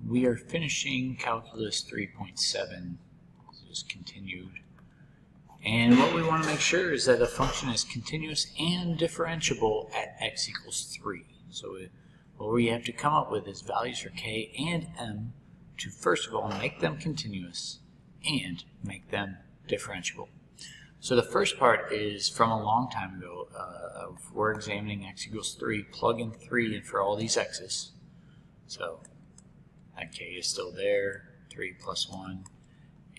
we are finishing Calculus 3.7, just continued. And what we want to make sure is that a function is continuous and differentiable at x equals 3. So what we have to come up with is values for k and m to first of all make them continuous and make them differentiable. So the first part is from a long time ago. We're examining x equals 3. Plug in 3 in for all these x's. So that k is still there, 3 plus 1,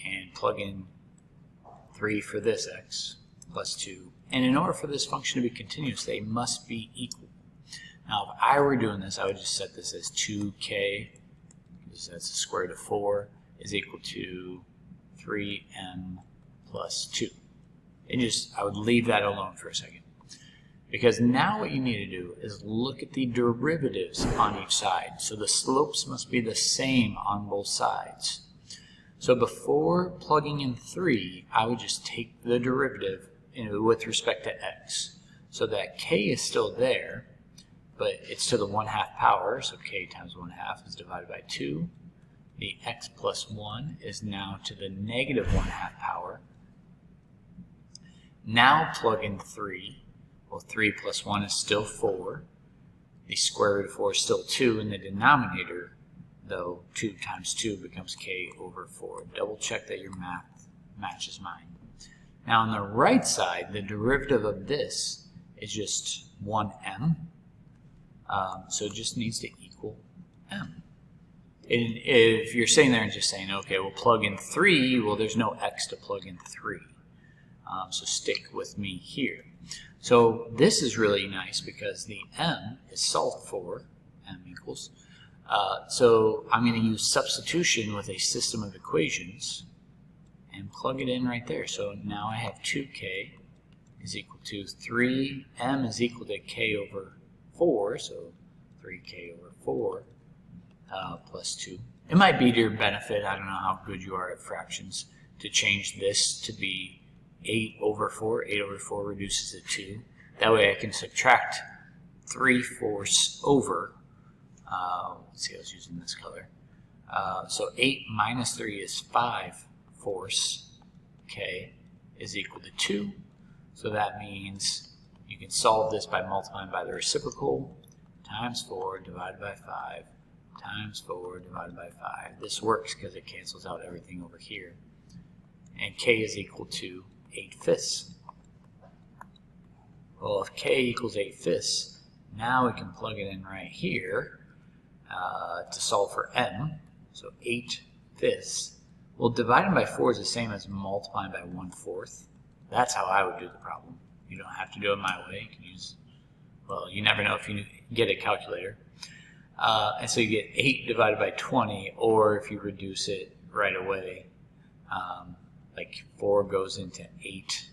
and plug in 3 for this x plus 2. And in order for this function to be continuous, they must be equal. Now, if I were doing this, I would just set this as 2k, because that's the square root of 4, is equal to 3m plus 2. And I would leave that alone for a second. Because now what you need to do is look at the derivatives on each side. So the slopes must be the same on both sides. So before plugging in 3, I would just take the derivative with respect to x. So that k is still there, but it's to the 1/2 power, so k times 1/2 is divided by 2. The x plus 1 is now to the negative 1/2 power. Now plug in 3. Well, 3 plus 1 is still 4. The square root of 4 is still 2 in the denominator, though 2 times 2 becomes k over 4. Double check that your math matches mine. Now on the right side, the derivative of this is just 1m. So it just needs to equal m. And if you're sitting there and just saying, okay, we'll plug in 3, well, there's no x to plug in 3. So stick with me here. So this is really nice because the m is solved for, m equals. So I'm going to use substitution with a system of equations and plug it in right there. So now I have 2k is equal to 3m is equal to k over 4, so 3k over 4 plus 2. It might be to your benefit, I don't know how good you are at fractions, to change this to be 8 over 4. 8 over 4 reduces to 2. That way I can subtract 3/4 over, let's see, I was using this color. So 8 minus 3 is 5/4. K is equal to 2. So that means you can solve this by multiplying by the reciprocal, times 4 divided by 5, times 4 divided by 5. This works because it cancels out everything over here. And k is equal to 8/5. Well, if k equals 8/5, now we can plug it in right here to solve for m. So 8/5. Well, dividing by 4 is the same as multiplying by 1/4. That's how I would do the problem. You don't have to do it my way. You can use, well, you never know if you get a calculator. And so you get 8 divided by 20, or if you reduce it right away, like 4 goes into 8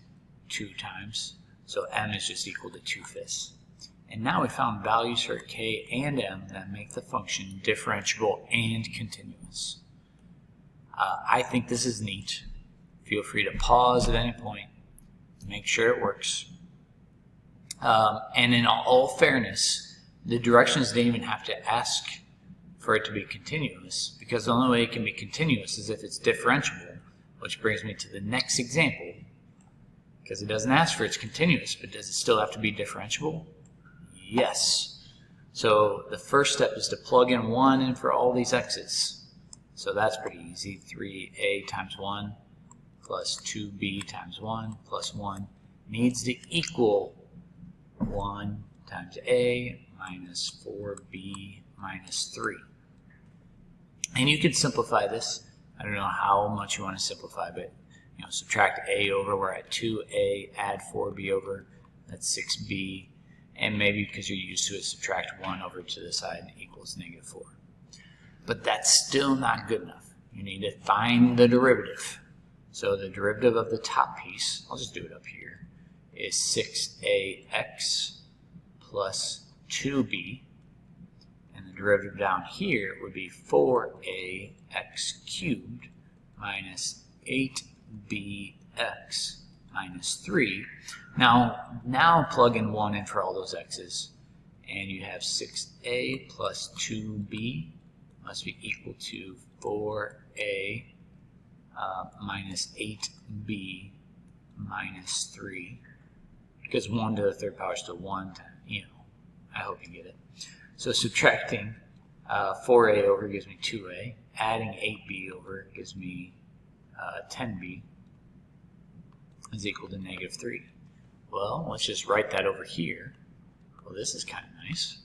2 times. So m is just equal to 2/5. And now we found values for k and m that make the function differentiable and continuous. I think this is neat. Feel free to pause at any point, make sure it works. And in all fairness, the directions didn't even have to ask for it to be continuous, because the only way it can be continuous is if it's differentiable, which brings me to the next example, because it doesn't ask for it's continuous, but does it still have to be differentiable? Yes. So the first step is to plug in 1 in for all these x's. So that's pretty easy. 3a times 1 plus 2b times 1 plus 1 needs to equal 1 times a minus 4b minus 3. And you can simplify this. I don't know how much you want to simplify, but subtract a over, we're at 2a, add 4b over, that's 6b, and maybe because you're used to it, subtract 1 over to the side equals -4. But that's still not good enough. You need to find the derivative. So the derivative of the top piece, I'll just do it up here, is 6ax plus 2b, and the derivative down here would be 4ax cubed minus 8bx minus 3. Now plug in 1 in for all those x's, and you have 6a plus 2b must be equal to 4a minus 8b minus 3. Because 1 to the third power is still 1, I hope you get it. So subtracting 4a over gives me 2a. Adding 8b over gives me 10b is equal to negative 3. Well, let's just write that over here. Well, this is kind of nice.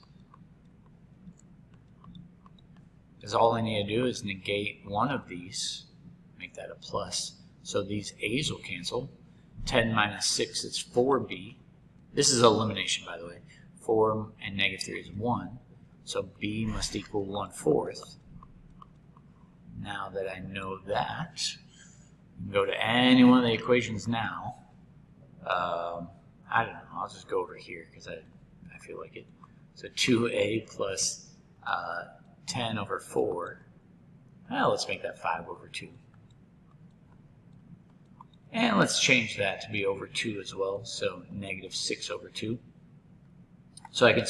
Because all I need to do is negate one of these, make that a plus. So these a's will cancel. 10 minus 6 is 4b. This is elimination, by the way. 4 and negative 3 is 1. So b must equal 1/4. Now that I know that, I can go to any one of the equations now. I don't know. I'll just go over here because I feel like it. So 2a plus 10 over 4. Well, let's make that 5 over 2. And let's change that to be over 2 as well. So negative 6 over 2. So I can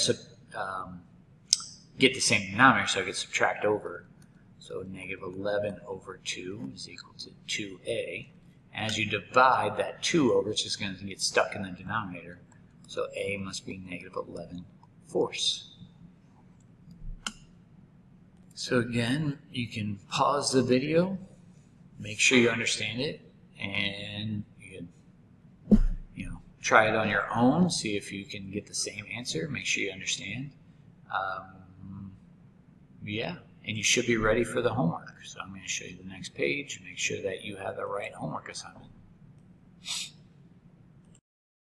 get the same denominator, so I could subtract over. So negative 11 over 2 is equal to 2a. As you divide that 2 over, it's just going to get stuck in the denominator. So a must be negative 11/4. So again, you can pause the video, make sure you understand it, and you can try it on your own, see if you can get the same answer, make sure you understand. Yeah, and you should be ready for the homework. So I'm going to show you the next page, make sure that you have the right homework assignment.